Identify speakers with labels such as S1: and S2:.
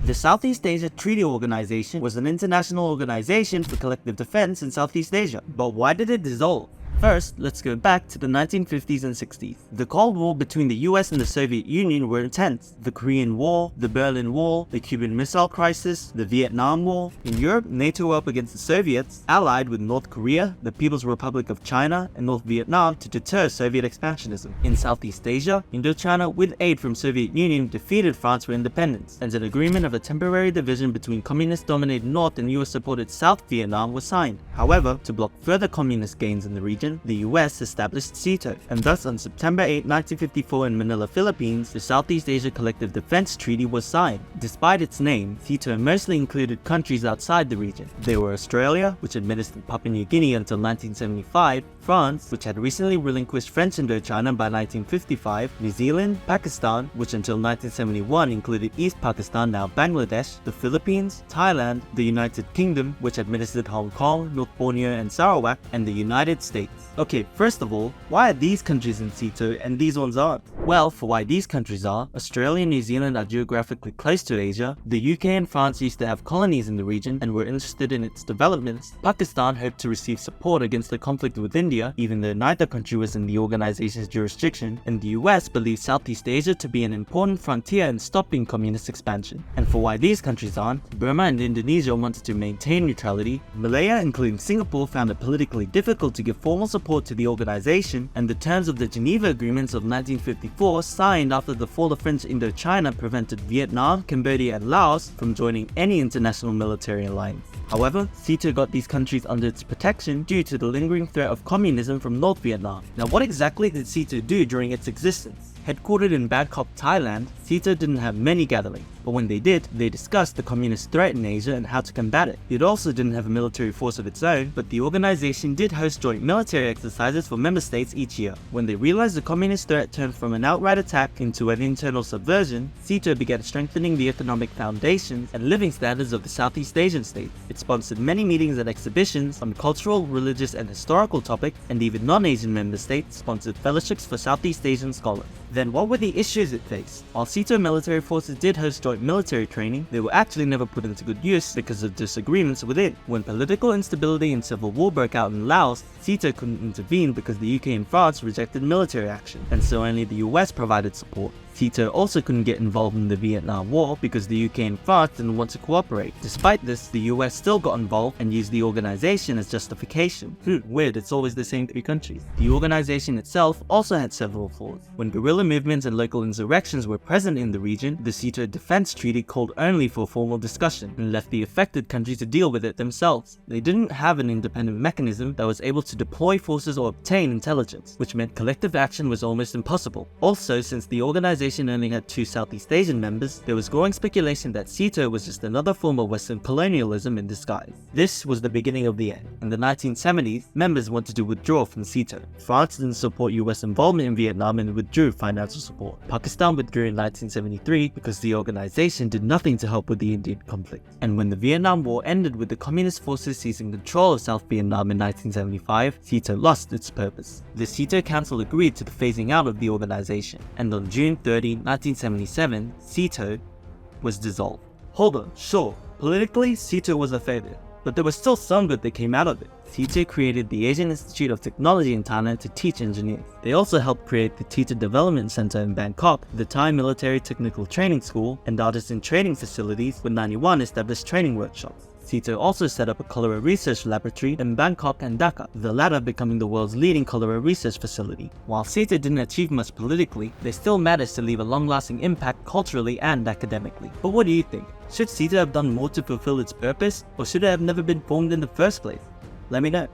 S1: The Southeast Asia Treaty Organization was an international organization for collective defense in Southeast Asia. But why did it dissolve? First, let's go back to the 1950s and 60s. The Cold War between the US and the Soviet Union were intense. The Korean War, the Berlin Wall, the Cuban Missile Crisis, the Vietnam War. In Europe, NATO were up against the Soviets, allied with North Korea, the People's Republic of China, and North Vietnam to deter Soviet expansionism. In Southeast Asia, Indochina, with aid from Soviet Union, defeated France for independence, and an agreement of a temporary division between communist-dominated North and US-supported South Vietnam was signed. However, to block further communist gains in the region, the US established SEATO, and thus on September 8, 1954 in Manila, Philippines, the Southeast Asia Collective Defense Treaty was signed. Despite its name, SEATO mostly included countries outside the region. They were Australia, which administered Papua New Guinea until 1975, France, which had recently relinquished French Indochina by 1955, New Zealand, Pakistan, which until 1971 included East Pakistan, now Bangladesh, the Philippines, Thailand, the United Kingdom, which administered Hong Kong, North Borneo and Sarawak, and the United States. Okay, first of all, why are these countries in SEATO and these ones aren't? Well, for why these countries are, Australia and New Zealand are geographically close to Asia, the UK and France used to have colonies in the region and were interested in its developments, Pakistan hoped to receive support against the conflict with India, even though neither country was in the organization's jurisdiction, and the US believed Southeast Asia to be an important frontier in stopping communist expansion. And for why these countries aren't, Burma and Indonesia wanted to maintain neutrality, Malaya, including Singapore, found it politically difficult to give formal support to the organization, and the terms of the Geneva Agreements of 1954, signed after the fall of French Indochina, prevented Vietnam, Cambodia and Laos from joining any international military alliance. However, SEATO got these countries under its protection due to the lingering threat of communism from North Vietnam. Now, what exactly did SEATO do during its existence? Headquartered in Bangkok, Thailand, SEATO didn't have many gatherings, but when they did, they discussed the communist threat in Asia and how to combat it. It also didn't have a military force of its own, but the organization did host joint military exercises for member states each year. When they realized the communist threat turned from an outright attack into an internal subversion, SEATO began strengthening the economic foundations and living standards of the Southeast Asian states. It sponsored many meetings and exhibitions on cultural, religious, and historical topics, and even non-Asian member states sponsored fellowships for Southeast Asian scholars. Then what were the issues it faced? While SEATO military forces did host joint military training, they were actually never put into good use because of disagreements within. When political instability and civil war broke out in Laos, SEATO couldn't intervene because the UK and France rejected military action, and so only the US provided support. SEATO also couldn't get involved in the Vietnam War because the UK and France didn't want to cooperate. Despite this, the US still got involved and used the organization as justification. Weird, it's always the same three countries. The organization itself also had several flaws. When guerrilla movements and local insurrections were present in the region, the SEATO Defense Treaty called only for formal discussion and left the affected countries to deal with it themselves. They didn't have an independent mechanism that was able to deploy forces or obtain intelligence, which meant collective action was almost impossible. Also, since the organization only had 2 Southeast Asian members, there was growing speculation that SEATO was just another form of Western colonialism in disguise. This was the beginning of the end. In the 1970s, members wanted to withdraw from SEATO. France didn't support US involvement in Vietnam and withdrew financial support. Pakistan withdrew in 1973 because the organization did nothing to help with the Indian conflict. And when the Vietnam War ended with the communist forces seizing control of South Vietnam in 1975, SEATO lost its purpose. The SEATO Council agreed to the phasing out of the organization, and on June 30, 1977, SEATO was dissolved. Hold on, sure, politically SEATO was a failure, but there was still some good that came out of it. SEATO created the Asian Institute of Technology in Thailand to teach engineers. They also helped create the Teacher Development Center in Bangkok, the Thai Military Technical Training School, and artisan training facilities, with 91 established training workshops. SEATO also set up a cholera research laboratory in Bangkok and Dhaka, the latter becoming the world's leading cholera research facility. While SEATO didn't achieve much politically, they still managed to leave a long-lasting impact culturally and academically. But what do you think? Should SEATO have done more to fulfill its purpose, or should it have never been formed in the first place? Let me know.